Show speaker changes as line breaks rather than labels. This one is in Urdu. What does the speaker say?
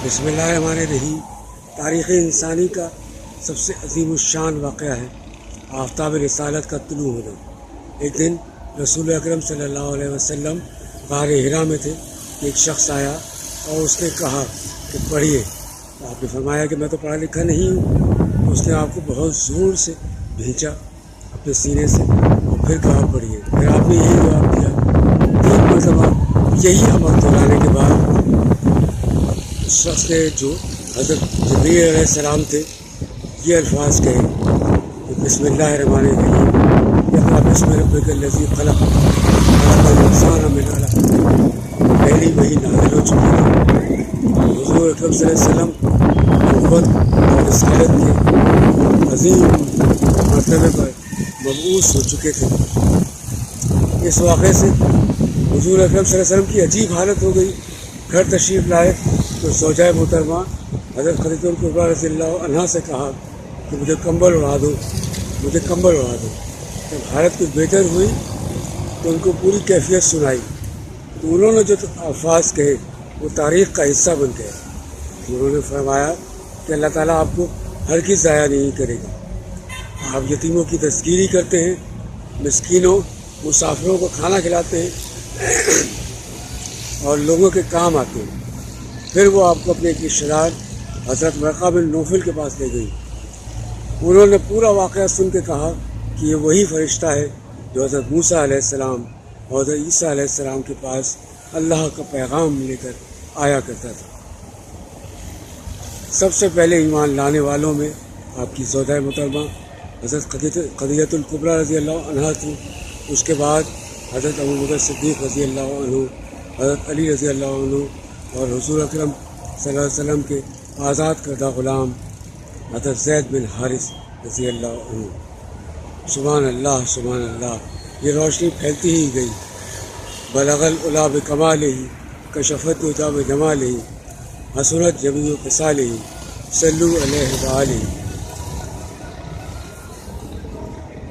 بسم اللہ الرحمن الرحیم۔ تاریخ انسانی کا سب سے عظیم الشان واقعہ ہے آفتاب رسالت کا طلوع ہونا۔ ایک دن رسول اکرم صلی اللہ علیہ وسلم غار حرا میں تھے کہ ایک شخص آیا اور اس نے کہا کہ پڑھیے۔ آپ نے فرمایا کہ میں تو پڑھا لکھا نہیں ہوں۔ تو اس نے آپ کو بہت زور سے بھینچا اپنے سینے سے اور پھر کہا پڑھیے۔ پھر آپ نے یہی جواب دیا۔ 3 مرتبہ یہی امر دہرانے کے بعد اس شخص نے جو حضرت جبریل علیہ السلام تھے یہ الفاظ کہے کہ بسم اللہ الرحمن الرحیم، اقرأ بسم ربک الذی خلق، خلق الانسان من علق۔ پہلی وہی نازل ہو چکی ہے۔ حضور اکرم صلی اللہ علیہ وسلم نبوت اور رسالت کے عظیم مرتبے پر مبعوث ہو چکے تھے۔ اس واقعے سے حضور اکرم صلی اللہ علیہ وسلم کی عجیب حالت ہو گئی۔ گھر تشریف لائے تو زوجہ محترمہ حضرت خدیجہ الکبریٰ رضی اللہ عنہا سے کہا کہ مجھے کمبل اڑا دو، مجھے کمبل اڑا دو۔ جب حالت کچھ بہتر ہوئی تو ان کو پوری کیفیت سنائی تو انہوں نے جو الفاظ کہے وہ تاریخ کا حصہ بن گئے۔ انہوں نے فرمایا کہ اللہ تعالیٰ آپ کو ہرگز ضائع نہیں کرے گا۔ آپ یتیموں کی دستگیری کرتے ہیں، مسکینوں مسافروں کو کھانا کھلاتے ہیں اور لوگوں کے کام آتے ہیں۔ پھر وہ آپ کو اپنے ایک رشتہ دار حضرت ورقہ بن نوفل کے پاس لے گئی۔ انہوں نے پورا واقعہ سن کے کہا کہ یہ وہی فرشتہ ہے جو حضرت موسیٰ علیہ السلام اور حضرت عیسیٰ علیہ السلام کے پاس اللہ کا پیغام لے کر آیا کرتا تھا۔ سب سے پہلے ایمان لانے والوں میں آپ کی زوجہ محترمہ حضرت خدیجہ الکبریٰ رضی اللہ عنہا تھی۔ اس کے بعد حضرت ابوبکر صدیق رضی اللہ عنہ، حضرت علی رضی اللہ عنہ اور حضور اکرم صلی اللہ علیہ وسلم کے آزاد کردہ غلام حضرت زید بن حارث رضی اللہ عنہ۔ سبحان اللہ سبحان اللہ، یہ روشنی پھیلتی ہی گئی۔ بلغ العلا بکمالہ، کشفت الہدیٰ بجمالہ، حسنت جمیع خصالہ، صلوا علیہ وآلہ۔